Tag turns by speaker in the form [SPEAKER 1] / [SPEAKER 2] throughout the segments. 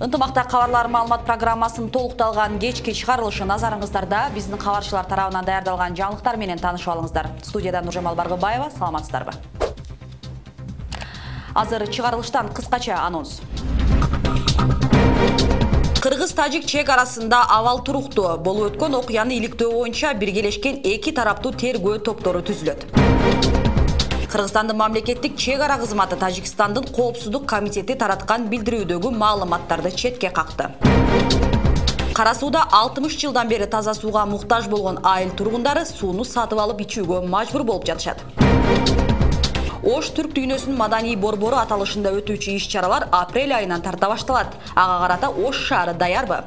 [SPEAKER 1] Ынтымақта қабарлар маалымат программасын толықталған кечки чыгарылышы назарыңыздарда. Биздин кабарчылар тарабынан даярдалган жаңылыктар менен таанышып алыңыздар. Студиядан Нуржамал Баргыбаева, саламатсыздарбы? Азыр чыгарылыштан кыскача анонс. Кыргыз-тажик чек арасында абал туруктуу. Болуп өткөн окуяны иликтөө боюнча биргелешкен эки тараптуу тергөө топтору түзүлөт. Кыргызстандын мамлекеттик чек ара кызматы Тажикстандын коопсуздук комитети тараткан билдирүүдөгү маалыматтарды четке какты. Кара сууда 60 жылдан бери таза сууга муктаж болгон айыл тургундары сууну сатып алып ичүүгө мажбур болуп жатышат. Ош түрк дүйнөсүнүн маданий борбору аталышында өтүүчү иш-чаралар апрель айынан тарта башталат. Ага карата Ош шаары даярбы?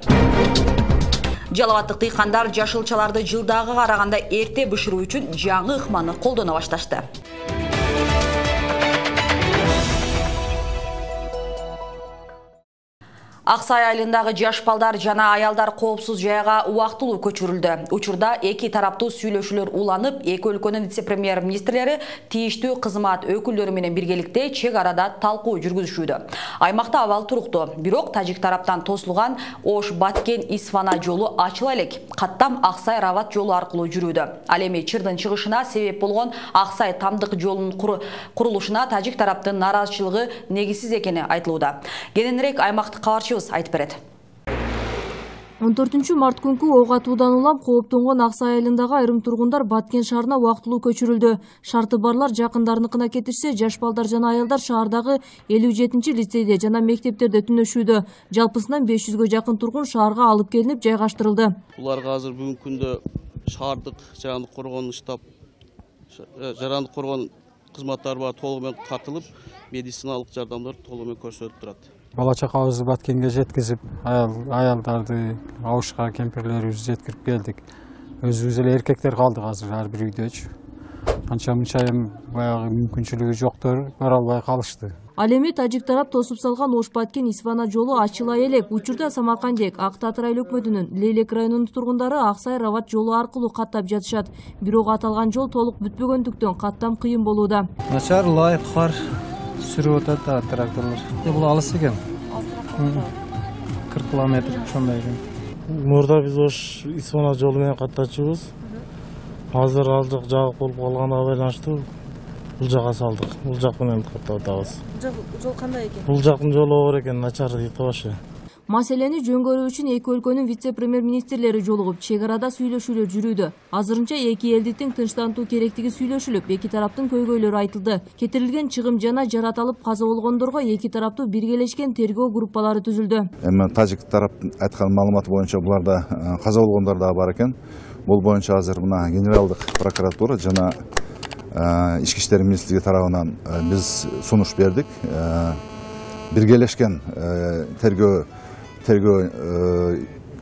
[SPEAKER 1] Жалаваттык дыйкандар жашылчаларды жылдагы караганда эрте бышыруу үчүн жаңы ыкманы колдоно башташты. Аксай айылындагы жаш балдар жана аялдар коопсуз жайга убактылуу көчүрүлдү. Учурда эки тараптуу сүйлөшүүлөр уланып, эки өлкөнүн вице-премьер-министрлери тийиштүү кызмат өкүлдөрү менен биргеликте чек арада талкуу жүргүзүшүүдө. Аймакта абал туруктуу, бирок тажик тараптан тосулган Ош-Баткен-Исфана жолу ачыла элек. Каттам Аксай-Рават жолу аркылуу жүрүүдө. Ал эми чырдын чыгышына себеп болгон Аксай-Тамдык жолунун курулушуна тажик тараптын нааразычылыгы негизсиз экени айтылууда. Кененирээк аймактык кабарчыбыз айтып берет.
[SPEAKER 2] 14 март күнкү ок атуудан улам кооптонгон Аксай айылындагы айрым тургундар Баткен шаарына убактылуу көчүрүлдү. Шарты барлар жакындарыныкына кетишсе, жаш балдар жана аялдар шаардагы 57-лицейде жана мектептерде түнөшүүдө. Жалпысынан 500гө жакын тургун шаарга алып келинип жайгаштырылды.
[SPEAKER 3] Буларга азыр бүгүнкү күндө шаардык жарандык коргоон штаб, жарандык коргоон кызматтары бар толугу менен тартылып, медициналык жардамдар толугу менен көрсөтүлүп турат.
[SPEAKER 4] Бала чакабызды Баткенге жеткизип, аялдарды, абышка кемпирлерибизди жеткирип келдик. Өзүбүз эле эркектер калдык азыр ар бир үйдөчү. Канча мынча эми баягы мүмкүнчүлүгү жоктор бара албай калышты.
[SPEAKER 2] Ал эми тажик тарап тосуп салган Ош-Баткен-Исфана жолу ачыла элек. Учурда Самаркандек, Ак-Татыр айыл өкмөтүнүн Лейлек районунун тургундары Аксай-Рават жолу аркылуу каттап жатышат. Бирок аталган жол толук бүтпөгөндүктөн каттам кыйын болууда.
[SPEAKER 4] Начар лай кар сүрүп атат тракторлор. Бул алыс экен. 40 километр ошондой экен.
[SPEAKER 5] Мурда биз Ош-Исфана жолу менен каттачубуз. Азыр ал жак жабык болуп калганына байланыштуу бул жака салдык. Бул жак менен каттап атабыз.
[SPEAKER 2] Жол кандай экен?
[SPEAKER 5] Бул жактын жолу оор экен, начар табашы.
[SPEAKER 2] Маселени жөнгөрүү үчүн эки өлкөнүн вице-премьер-министрлери жолугуп, чек арада сүйлөшүүлөр жүрүүдө. Азырынча эки элди тең тынчтантуу керектиги сүйлөшүлүп, эки тараптын көйгөйлөрү айтылды. Кетирилген чыгым жана жаратылып каза болгондорго эки тараптуу биргелешкен тергөө группалары түзүлдү.
[SPEAKER 6] Эми тажик тарап айткан маалыматы боюнча буларда каза болгондор да бар экен. Бул боюнча азыр мына генералдык прокуратура жана ички иштер министрлиги тарабынан биз сунуш бердик. Биргелешкен тергөө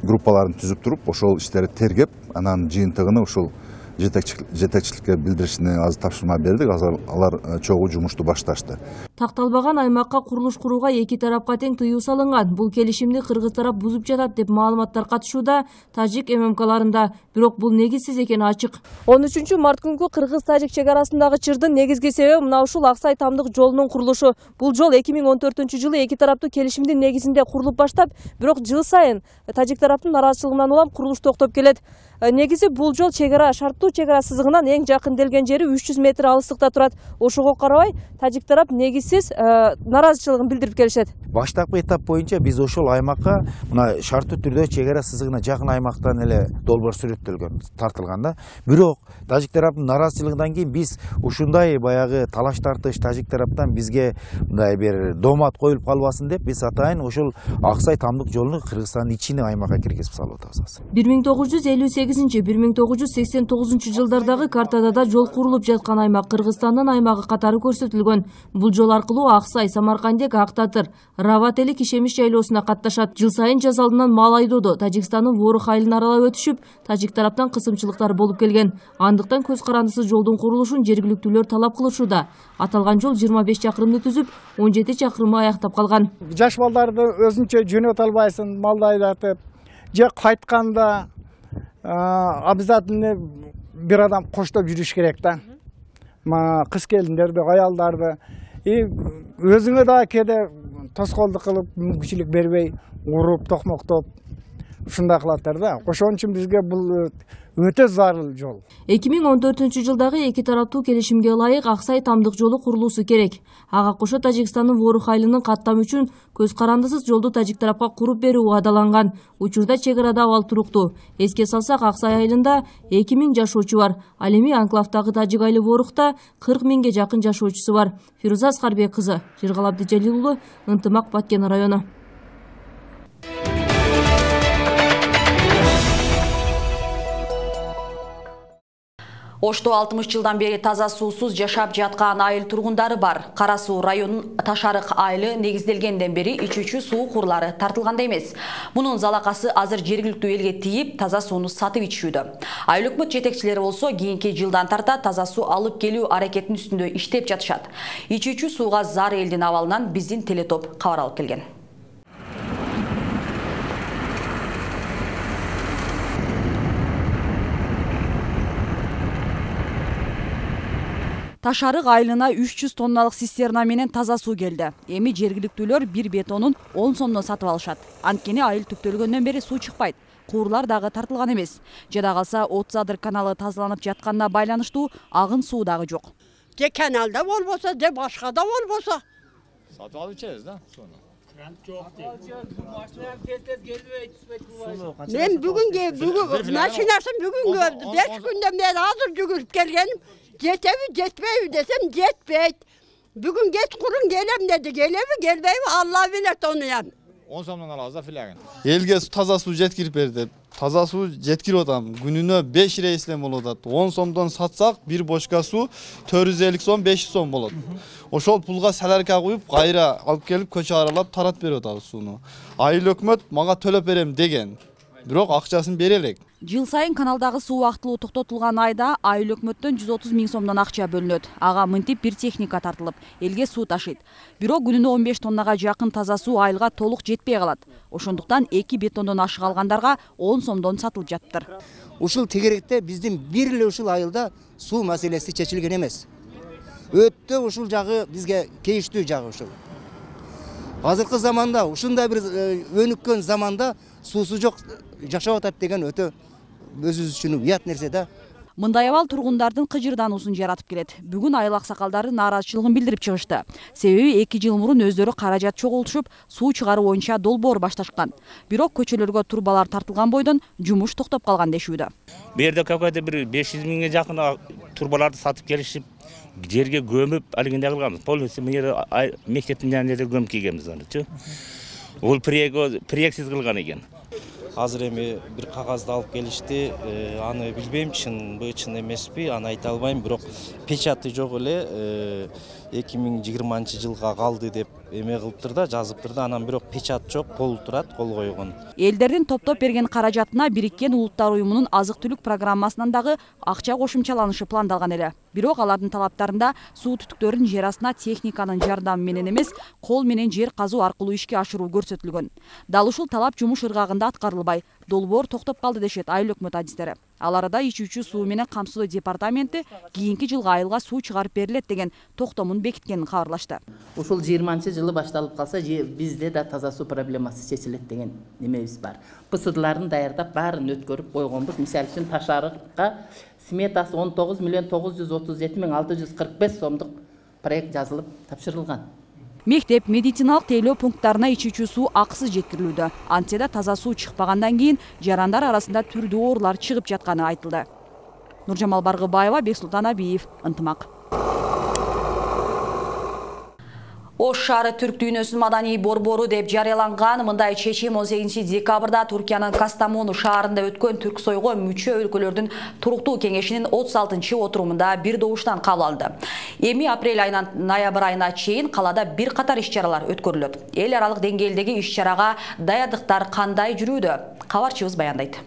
[SPEAKER 6] группаларын түзүп туруп, ошол иштерди тергеп, анан жыйынтыгын ушул жетекчиликке билдиришине азыр тапшырма бердик. Азыр алар чогуу жумушту башташты.
[SPEAKER 2] Такталбаган аймакка курулуш курууга эки тарапка тең тыюу салынган. Бул келишимди кыргыз тарап бузуп жатат деп маалыматтар катышууда тажик ММКларында. Бирок бул негизсиз экени ачык. 13 март күнкү кыргыз-тажик чек арасындагы чырдын негизги себеби мына ушул Аксай-Тамдык жолунун курулушу. Бул жол 2014-жылы эки тараптуу келишимдин негизинде курулуп баштап, бирок жыл сайын тажик тараптын нараазычылыгынан улам курулуш токтоп келет. Негизи бул жол чек ара шарттуу чек ара сызыгынан эң жакын делген жери 300 метр алыстыкта турат. Ошого карабай тажик тарап негизсиз нараазычылыгын билдирип келишет.
[SPEAKER 7] Баштапкы этап боюнча биз ошол аймакка мына шарттуу түрдө чек ара сызыгына жакын аймактан эле долбоор сүрөттөлгөн, тартылган да. Бирок тажик тараптын нараазычылыгынан кийин биз ушундай баягы талаш тартыш тажик тараптан бизге мындай бир домат коюлуп калбасын деп биз атайын ошол Аксай-Тамдык жолуну Кыргызстандын ичине аймакка киргизип салып атабыз. 1958-1989 жылдардагы картада да жол курулуп жаткан аймак Кыргызстандын аймагы катары көрсөтүлгөн. Бул жол аркылуу Аксай, Самаркандек, Ак-Татыр, Рават эли Кишемиш жайлоосуна катташат. Жыл сайын жаз алдынан мал айдоодо Тажикстандын Ворух айылын аралап өтүшүп, тажик тараптан кысымчылыктар болуп келген. Андыктан көз карандысыз жолдун курулушун жергиликтүүлөр талап кылышууда. Аталган жол 25 чакырымды түзүп, 17 чакырымы аяктап калган.
[SPEAKER 8] Жаш балдарды өзүнчө жөнөтө албайсың, малды айдатып, же кайтканда обязательно бир адам коштоп жүрүш керек да. Кыз келиндерди, аялдарды. Өзүңө да кээде тоскоолдук кылып мүмкүнчүлүк бербей уруп токмоктоп ушундай кылаттар да. Ошон үчүн бизге бул өтө зарыл жол.
[SPEAKER 7] 2014-жылдагы эки тараптуу келишимге ылайык Аксай Тамдык жолу курулуусу керек. Ага кошо Тажикстандын Ворух айылынын каттамы үчүн көз карандысыз жолду тажик тарапка куруп берүү угадаланган. Учурда чек арада абал туруктуу. Эске салсак, Аксай айылында 2000 жашоочу бар. Ал эми анклавдагы тажик айылы Ворухта 40 000ге жакын жашоочусу бар. Фируза Аскарбек кызы, Жыргал Абдыжалил уулу, Ынтымак, Баткен району.
[SPEAKER 1] Ошто 60 жылдан бери таза суусуз жашап жаткан айыл тургундары бар. Кара Суу районунун Ташарык айылы негизделгенден бери ичүүчү суу курлары тартылганда эмес. Мунун залакасы азыр жергиликтүү элге тийип, таза сууну сатып ичүүдө. Айыл өкмөт жетекчилери болсо кийинки жылдан тарта таза суу алып келүү аракетинин үстүндө иштеп жатышат. Ичүүчү сууга зар элдин абалынан биздин телетоп кабар алып келген. Ташарык айылына 300 тонналык цистерна менен таза суу келди. Эми жергиликтүүлөр бир бетонун 10 сомдон сатып алышат. Анткени айыл түптөлгөндөн бери суу чыкпайт. Куурлар дагы тартылган эмес. Жада калса Отсадыр каналы тазаланып жатканына байланыштуу агын суу дагы жок.
[SPEAKER 9] Же каналда болбосо, же башкада болбосо.
[SPEAKER 10] Сатып алып ичебиз да сууну.
[SPEAKER 9] Мен бүгүн машинасын бүгүн көrdüm. 5 күндөн бeri азыр жүгүрүп келгеним. Жетеби, жетпейби десем жетпейт. Бүгүн кеч курун келем деди. Келеби, келбейби, Алла билет onu ya.
[SPEAKER 10] 10 сомдон алабыз да филягын.
[SPEAKER 11] Элге таза суу жеткирип берди. Таза суу жеткирип атам. Күнүнө 5 рейслем болот атат. 10 сомдон сатсак, бир бочка суу 450 сом, 500 сом болот. Ошол пулга саларка куюп, кайра алып келип көчө аралап таратып берип атабыз сууну. Айыл өкмөт мага төлөп берем деген. Бирок акчасын бере элек.
[SPEAKER 1] Жыл сайын каналдагы суу актылуу токтотулган айда айыл өкмөттөн 130 000 сомдон акча бөлүнөт. Ага мынтип бир техника тартылып, элге суу ташыйт. Бирок күнүнө 15 тоннага жакын таза суу айылга толук жетпей калат. Ошондуктан 2 бетондон ашык алгандарга 10 сомдон сатылып жаттыр.
[SPEAKER 12] Ушул тегеректе биздин бир эле ушул айылда суу маселеси чечилген эмес. Өттө ушул жагы бизге кейиштүү жагы ушул. Азыркы заманда ушундай бир өнүккөн заманда суусу жок жашап атат деген өтө өзүбүз үчүн уят нерсе да.
[SPEAKER 1] Мындай абал тургундардын кыжырдануусун жаратып келет. Бүгүн айыл аксакалдары нааразычылыгын билдирип чыгышты. Себеби 2 жыл мурун өздөрү каражат чогултушуп, суу чыгаруу боюнча долбоор башташкан. Бирок көчөлөргө турбалар тартылган бойдон жумуш токтоп калган дешүүдө.
[SPEAKER 13] Бу жерде какой-то бир 500 000ге жакын турбаларды сатып келишип, жерге көмүп алгенде кылганбыз. Полностью мына жерде мектептин жанында көмүп келгенбиз анычы. Ол проектсиз кылган экен.
[SPEAKER 14] Азыр эми бир кагазды алып келишти, аны билбейм, чынбы, чын эмеспи, аны айта албайм, бирок печаты жок эле 2020-жылга калды деп эме кылыптыр да, жазыптыр да, анан бирок печат жок, кол турат, кол койгон.
[SPEAKER 1] Элдердин топтоп берген каражатына Бириккен Улуттар уюмунун азык-түлүк программасынан дагы акча кошумчаланышы пландалган эле. Бирок алардын талаптарында суу түтүктөрүн жер астына техниканын жардамы менен эмес, кол менен жер казуу аркылуу ишке ашыруу көрсөтүлгөн. Дал ушул талап жумуш ыргагында аткарылбай, долбоор токтоп калды дешет айыл өкмөт адистери. Ал арада ичүүчү суу менен камсыздоо департаменти кийинки жылга айылга суу чыгарып берилет деген токтомун бекиткенин кабарлашты.
[SPEAKER 15] Ушул 20-жылы башталып калса, бизде да таза суу проблемасы чечилет деген немебиз бар. ПСДларын даярдап, баарын өткөрүп койгонбуз. Мисалы үчүн Ташарыкка сметасы 19.937.645 сомдук проект жазылып тапшырылган.
[SPEAKER 1] Мектеп, медициналык тейлөө пункттарына ичүүчү суу акысыз жеткирилүүдө. Антсе да таза суу чыкпагандан кийин жарандар арасында түрдүү оорулар чыгып жатканы айтылды. Нуржамал Баргыбаева, Бексултан Абиев, Ынтымак. Ош шаары түрк дүйнөсүнүн маданий борбору деп жарыяланган мындай чечим 18 декабрда Туркиянын Кастамону шаарында өткөн Түрксойго мүчө өлкөлөрдүн туруктуу кеңешинин 36-отурумунда бир добуштан кабыл алынды. Эми апрель айынан ноябрь айына чейин калада бир катар иш-чаралар өткөрүлөт. Эл аралык деңгээлдеги иш-чарага даярдыктар кандай жүрүүдө? Кабарчыбыз баяндайт.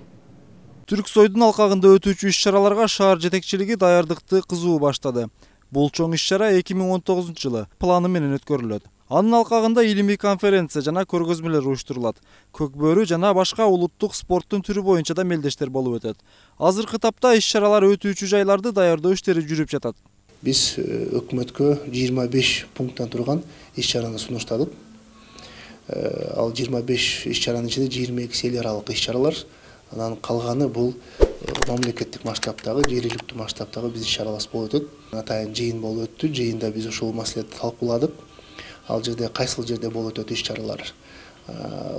[SPEAKER 16] Түрксойдун алкагында өтүүчү иш-чараларга шаар жетекчилиги даярдыкты кызуу баштады. Бул чоң иш-чара 2019 жылы планы менен өткөрүлөт. Анын алкагында илимий конференция жана көргөзмөлөр уюштурулат. Көкбөрү жана башка улуттук спорттун түрү боюнча да мелдештер болуп өтөт. Азыркы тапта иш-чаралар өтүүчү жайларды даярдоо иштери жүрүп жатат.
[SPEAKER 17] Биз өкмөткө 25 пункттан турган иш-чараны сунуштадык. Ал 25 иш-чаранын ичинде 22 эл аралык иш-чаралар. Анан калганы бул мамлекеттик масштабтагы, жергиликтүү масштабтагы биз иш-чаралар болуп өтөт. Атайын жыйын болуп өттү. Жыйында биз ушул маселени талкууладык. Ал жерде кайсыл жерде болуп өтөт иш-чаралар.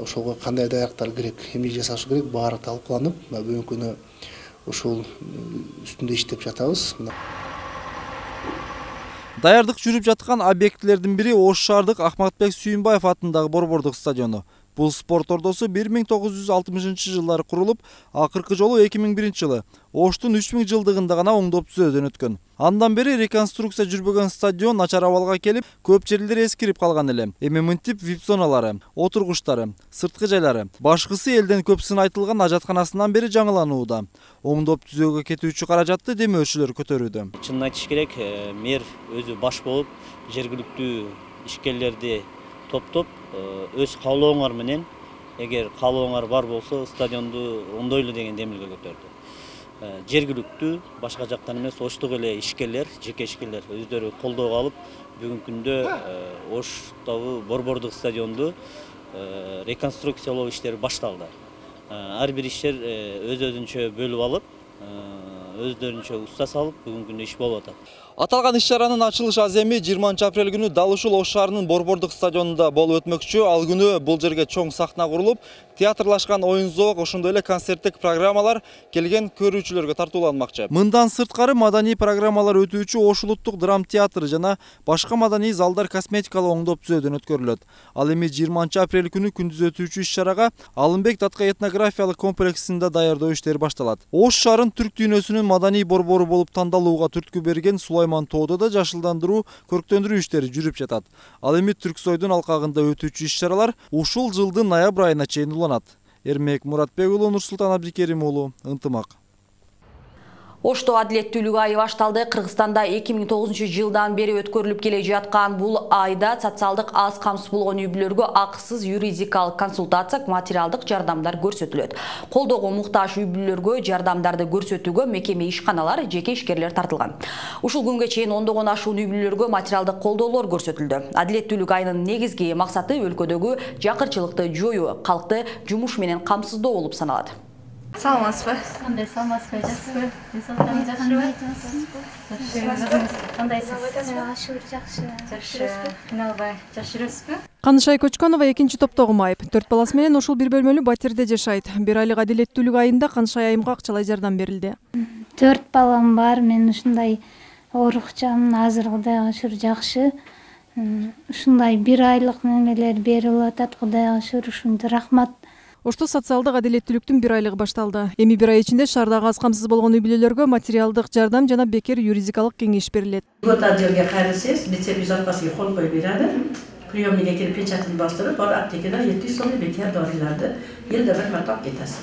[SPEAKER 17] Ошолго кандай даярдыктар керек, эмне жасаш керек, баары талкууланып, бүгүнкү күнү ушул үстүндө иштеп жатабыз.
[SPEAKER 16] Даярдык жүрүп жаткан объектилердин бири Ош шаардык Ахматбек Сүйүнбаев атындагы Борбордук стадиону. Бул спорт ордосу 1960 жылдары курулуп, акыркы жолу 2001 жылы Оштун 3000 жылдыгында гана оңдоп түзөөдөн өткөн. Андан бери реконструкция жүрбөгөн стадион начар абалга келип, көп жерлери эскирип калган эле. Эми мынтип вип зоналары, отургучтары, сырткы жайлары, башкысы элден көп сын айтылган ажатканасынан бери жаңыланууда. Оңдоп түзөөгө кетүүчү каражатты демөөчүлөр көтөрүүдө.
[SPEAKER 18] Чынын айтыш керек, мэр өзү баш болуп, жергиликтүү ишкерлерди топтоп, өз каалооңар менен, эгер каалооңар бар болсо, стадионду оңдойлу деген демилге көтөрдү. Жергиликтүү, башка жактан эмес, Оштогу эле ишкерлер, жеке ишкерлер өздөрү колдоого алып, бүгүнкү күндө Оштогу Борбордук стадионду реконструкциялоо иштери башталды. Ар бир иштер өз-өзүнчө бөлүп алып, өздөрүнчө уста салып, бүгүнкү күндө иш болуп атат.
[SPEAKER 16] Аталган иш-чаранын ачылыш аземи 20 апрель күнү дал ушул Ош шаарынын Борбордук стадионунда болуп өтмөкчү. Ал күнү бул жерге чоң сахна курулуп, театрлашкан оюн-зоок, ошондой эле концерттик программалар келген көрүүчүлөргө тартууланмакчы. Мындан сырткары маданий программалар өтүүчү Ош улуттук драма театры жана башка маданий залдар косметикалык оңдоп түзөөдөн өткөрүлөт. Ал эми 20 апрель күнү күндүз өтүүчү иш-чарага Алымбек Татка этнографиялык комплексинде даярдоо иштери башталат. Ош шаарын түрк дүйнөсүнүн маданий борбору болуп тандалууга түрткү берген Сулайман тоодо да жашылдандыруу, көрктөндүрүү иштери жүрүп жатат. Ал эми Түрксойдун алкагында өтүүчү иш-чаралар ушул жылдын ноябрь айына чейин уланат. Эрмек Муратбек уулу, Нурсултан Абдикерим уулу, Ынтымак.
[SPEAKER 1] Ошто адилеттүүлүк айы башталды. Кыргызстанда 2009 жылдан бери өткөрүлүп келе жаткан бул айда социалдык аз камсыз болгон үй-бүлөлөргө акысыз юридикалык консультация, материалдык жардамдар көрсөтүлөт. Колдоого муктаж үй-бүлөлөргө жардамдарды көрсөтүүгө мекеме ишканалар, жеке ишкерлер тартылган. Ушул күнгө чейин ондогон ашуун үй-бүлөлөргө материалдык колдоолор көрсөтүлдү. Адилеттүүлүк айынын негизги максаты өлкөдөгү жакырчылыкты жоюу, калкты жумуш менен камсыздоо болуп саналат.
[SPEAKER 19] Саламатсызбы? Кандай саламатсызбы? Жакшысызбы? Денсаулыгыңыз жакшыбы? Кандайсыз? Жакшы. Кыйналбай жакшы жүрөсүзбү?
[SPEAKER 20] Канышай Көчкөнова экинчи топтогу майып. 4 баласы менен ушул бир бөлмөлүү батирде жашайт. Бир айлык адилеттүүлүк айында Канышай айымга акчалай жардам берилди.
[SPEAKER 21] 4 балам бар. Мен ушундай оорукчам азыркыдай шүр жакшы. Ушундай бир айлык немелер берилип атат. Кудайга шүр, ушундай рахмат.
[SPEAKER 20] Ошто социалдык адилеттүүлүктүн бир айлыгы башталды. Эми бир ай ичинде шаардагы аз камсыз болгон үй-бүлөлөргө материалдык жардам жана бекер юридикалык кеңеш берилет.
[SPEAKER 22] Год отделге кайрылсаңыз, лицепий запасыга кол коюп берadi. Приемниге келип печатын бастырып, ар аптекада 700 сом бекер дарыларды элде бир марта алып кетесиз.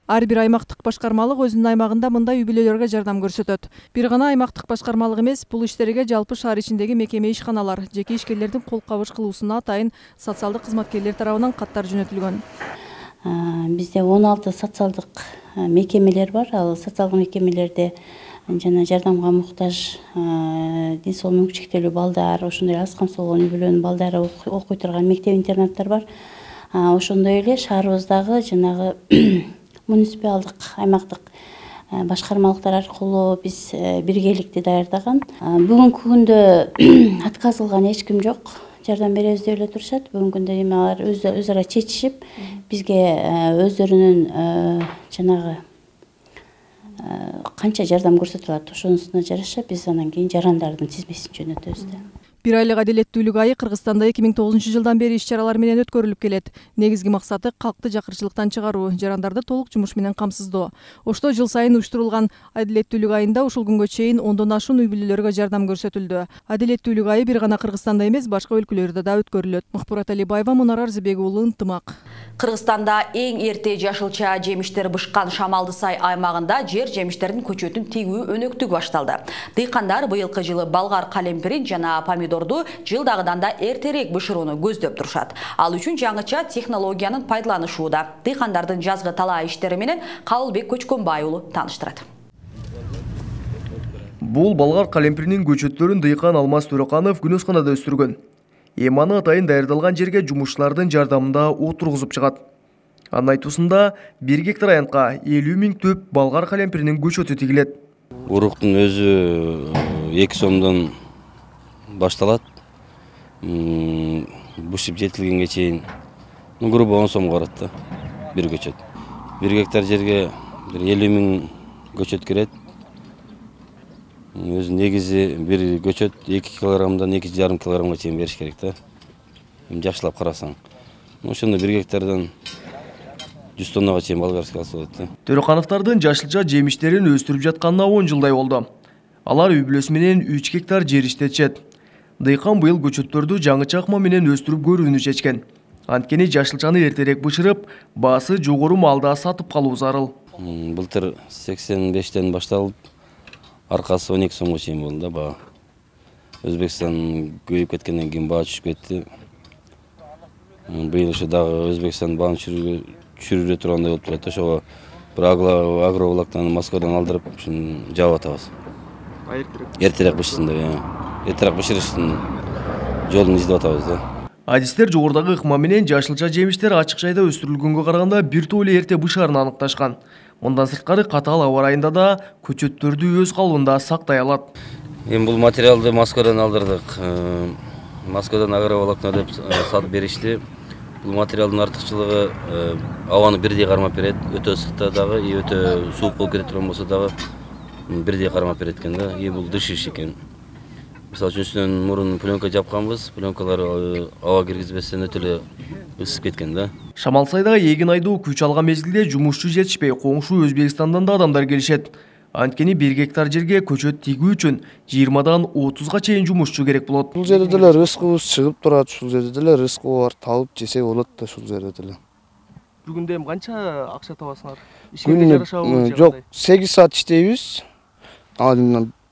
[SPEAKER 20] Ар бир аймактык башкармалык өзүнүн аймагында мындай үй-бүлөлөргө жардам көрсөтөт. Бир гана аймактык башкармалык эмес, бул иштерге жалпы шаар ичиндеги мекеме ишканалар, жеке ишкерлердин кол кабыш кылуусуна атайын социалдык кызматкерлер тарабынан каттар жөнөтүлгөн.
[SPEAKER 23] Бизде 16 социалдык мекемелер бар. Ал социалдык мекемелерде жана жардамга муктаж ден соолугу чектелүү балдар, ошондой аз камсыз болгон үй-бүлөнүн балдары окуй турган мектеп-интернаттар бар. Ошондой эле шаарыбыздагы жанагы муниципалдык, аймактык башкармалыктар аркылуу биз биргеликти даярдаган. Бүгүнкү күндө отказ кылган эч ким жок. Жардам беребиз деп эле турушат. Бүгүнкү күндө эми алар өзара чечишип, бизге өздөрүнүн жанагы канча жардам көрсөтө алат, ошонусуна жараша биз анан кийин жарандардын тизмесин жөнөтөбүз да.
[SPEAKER 20] Бир айлык адилеттүүлүк айы Кыргызстанда 2009 жылдан бери иш-чаралар менен өткөрүлүп келет. Негизги максаты калкты жакырчылыктан чыгаруу, жарандарды толук жумуш менен камсыздоо. Ошто жыл сайын уюштурулган адилеттүүлүк айында ушул күнгө чейин 10дон ашуун үй-бүлөлөргө жардам көрсөтүлдү. Адилеттүүлүк айы бир гана Кыргызстанда эмес, башка өлкөлөрдө да өткөрүлөт. Мухбурат Алибаева, Мунар Арзыбек уулу, Ынтымак.
[SPEAKER 1] Кыргызстанда эң эрте жашылча жемиштер бышкан Шамалдысай аймагында жер жемиштердин көчөтүн тегүү өнөктүгү башталды. Дыйкандар быйылкы жылы балгар калемпирин жана помидорду жылдагыдан да эртерээк бышырууну көздөп турушат. Ал үчүн жаңыча технологиянын пайдаланышууда. Дыйкандардын жазгы талаа иштери менен Кабылбек Көчкөнбай уулу тааныштырат.
[SPEAKER 24] Бул балгар калемпиринин көчөттөрүн дыйкан Алмаз Төрөканов күнөсканада өстүргөн.
[SPEAKER 3] Эманы атайын даярдалган жерге жумушчулардын жардамында отургузуп чыгат. Анын айтуусунда 1 гектар аянтка 50 000 төп балгар калемпиринин көчөтү тигилет.
[SPEAKER 4] Уруктун өзү 2 сомдон башталат. Бушип жетилгенге чейин грубо 10 сомго барат да бир көчөт. 1 гектар жерге 50 000 көчөт кирет. Өзү негизи бир көчөт 2 килограммдан 2,5 килограммга чейин бериш керек да. Жакшылап карасаң. Ошондо 1 гектардан 100 тоннага чейин болгарский алса болот да.
[SPEAKER 3] Төрөкановдордун жашылча жемиштерин өстүрүп жатканына 10 жылдай болду. Алар үй бүлөсү менен 3 гектар жер иштетишет. Дыйкан быйыл көчөттөрдү жаңы чакма менен өстүрүп көрүүнү чечкен. Анткени жашылчаны эртерээк бышырып, баасы жогору малда сатып калуу зарыл.
[SPEAKER 4] Былтыр 85тен башталып, аркасы 12 сомго чейин болду да баа. Өзбекстан көйүп кеткенден кийин баа түшүп кетти. Быйыл ошо дагы Өзбекстан бааны чүрүрө тургандай болуп турат. Ошого бир агроволоктан Москвадан алдырып, ушуну жаап атабыз. Эртерээк бышсын деп, эртерээк бышырыштын жолун издеп атабыз да.
[SPEAKER 3] Адистер жогордагы ыкма менен жашылча жемиштер ачык жайда өстүрүлгөнгө караганда бир топ эле эрте бышарын аныкташкан. Мындан сырткары катаал аба ырайында да көчөттөрдү өз калыбында сактай алат.
[SPEAKER 4] Эми бул материалды Москвадан алдырдык. Москвадан агроволокно деп сатып беришти. Бул материалдын артыкчылыгы абаны бирдей кармап берет. Өтө ысыкта дагы, өтө суук болуп кетет турган болсо дагы бирдей кармап берет экен да. Бул дышиш экен. Мисалы үчүн үстүнөн мурун пленка жапканбыз. Пленкалар аба киргизбестен өтө эле ысып кеткен да.
[SPEAKER 3] Шамалсайдагы эгин айдоо күч алган мезгилде жумушчу жетишпей, коңшу Өзбекстандан да адамдар келишет. Анткени 1 гектар жерге көчөт тигүү үчүн 20дан 30га чейин жумушчу керек болот.
[SPEAKER 5] Бул жерде деле рызкыбыз чыгып турат, ушул жерде деле рызкы бар, табып жесе болот да ушул жерде деле.
[SPEAKER 3] Бүгүндө эми канча акча табасыңар? Ишке жарашабы?
[SPEAKER 5] Жок, 8 саат иштейбиз. Ал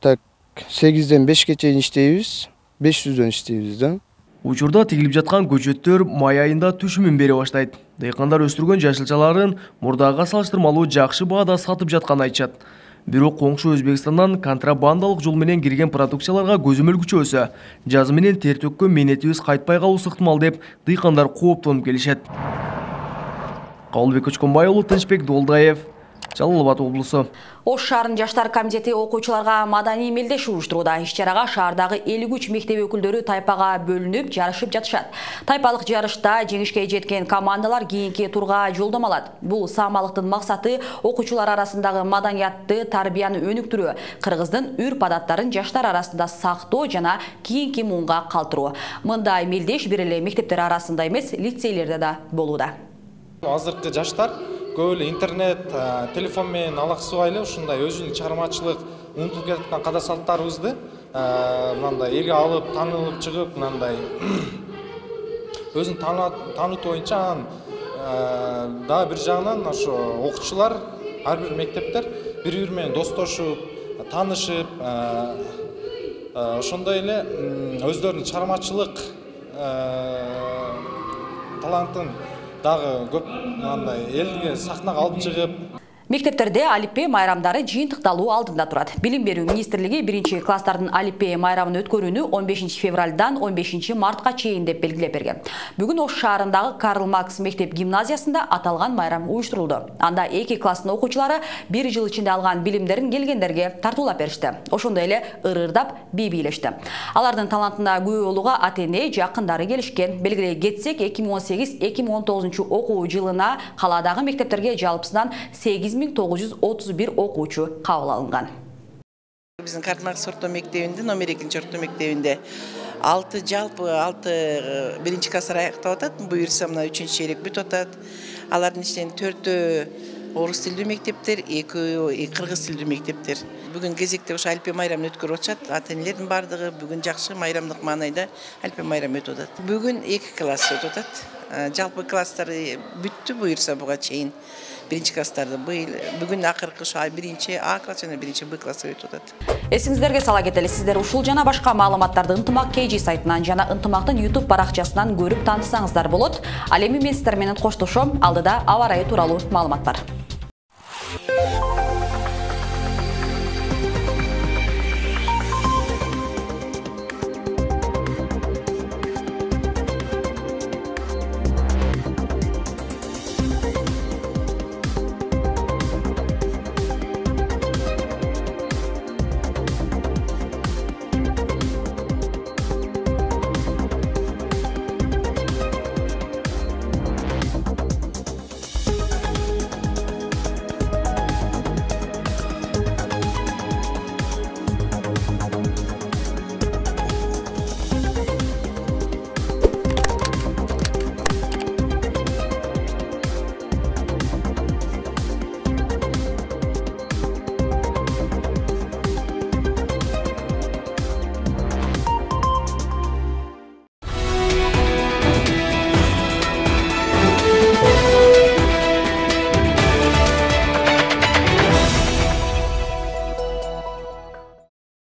[SPEAKER 5] так 8ден 5ке чейин иштейбиз. 500дөн иштейбиз да.
[SPEAKER 3] Учурда тигилип жаткан көчөттөр май айында түшүмүн бере баштайт. Дыйкандар өстүргөн жашылчаларын мурдага салыштырмалуу жакшы баада сатып жатканын айтышат. Бирок коңшу Өзбекстандан контрабандалык жол менен кирген продукцияларга көзөмөл күчөсө, жазы менен тер төккөн мээнетибиз кайтпай калуусу ыктымал деп дыйкандар кооптонуп келишет. Кабылбек Көчкөнбай уулу, Тынчбек Долдаев, Жалал Абад облусу.
[SPEAKER 1] Ош шаарынын жаштар комитети окуучуларга маданий мелдеш уюштурууда. Иш-чарага шаардагы 53 мектеп өкүлдөрү тайпага бөлүнүп, жарышып жатышат. Тайпалык жарышта жеңишке жеткен командалар кийинки турга жолдомо алат. Бул саамалыктын максаты окуучулар арасындагы маданиятты, тарбияны өнүктүрүү, кыргыздын үрп-адаттарын жаштар арасында сактоо жана кийинки муунга калтыруу. Мындай мелдеш бир эле мектептер арасында эмес, лицейлерде да болууда.
[SPEAKER 24] Азыркы жаштар көп эле интернет, телефон менен алаксыбайлы ушундай өзүнүн чыгармачылык унутуп кеткен када салттарыбызды мындай элге алып, таанылып чыгып, мындай өзүн таанытуу боюнча анан дагы бир жагынан ошо окуучулар, ар бир мектептер бири-бири менен достошуп, таанышып, ошондой эле өздөрүнүн чыгармачылык талантын дагы көп мындай элге сахнага алып чыгып.
[SPEAKER 1] Мектептерде алиппе майрамдары жыйынтыкталуу алдында турат. Билим берүү министрлиги 1-класстардын алиппе майрамын өткөрүүнү 15 февралдан 15 мартка чейин деп белгилеп берген. Бүгүн Ош шаарындагы Карл Маркс мектеп гимназиясында аталган майрам уюштурулду. Анда 2 класстын окуучулары 1 жыл ичинде алган билимдерин келгендерге тартуулап беришти. Ошондой эле ырырдап би бийлешти. Алардын талантына күбө болууга ата-эне, жакындары келишкен. Белгилей кетсек, 2018-2019 окуу жылына каладагы мектептерге жалпысынан 8931 окуучу кабыл алынган.
[SPEAKER 25] Биздин Карл Маркс орто мектебинде, номер 2 орто мектебинде 6 1 класстар аяктап атат. Буюрса мына 3-чейрек бүтүп атат. Алардын ичинен 4 орус тилдүү мектептер, 2 кыргыз тилдүү мектептер. Бүгүн кезекте ошо алиппе майрамын өткөрүп атышат. Ата-энелердин бардыгы бүгүн жакшы майрамдык маанайда алиппе майрам өтүп атат. Бүгүн 2 класс өтүп атат. Жалпы класстар бүттү буюрса буга чейин. 1 класстарды бүгүн акыркы ошо 1 А класс жана 1 Б класс өтүп атат.
[SPEAKER 1] Эсиңиздерге сала кетели, сиздер ушул жана башка маалыматтарды Ынтымак KG сайтынан жана Ынтымактын YouTube баракчасынан көрүп тааныссаңыздар болот. Ал эми мен сиздер менен коштошом. Алдыда аба ырайы тууралуу маалымат бар.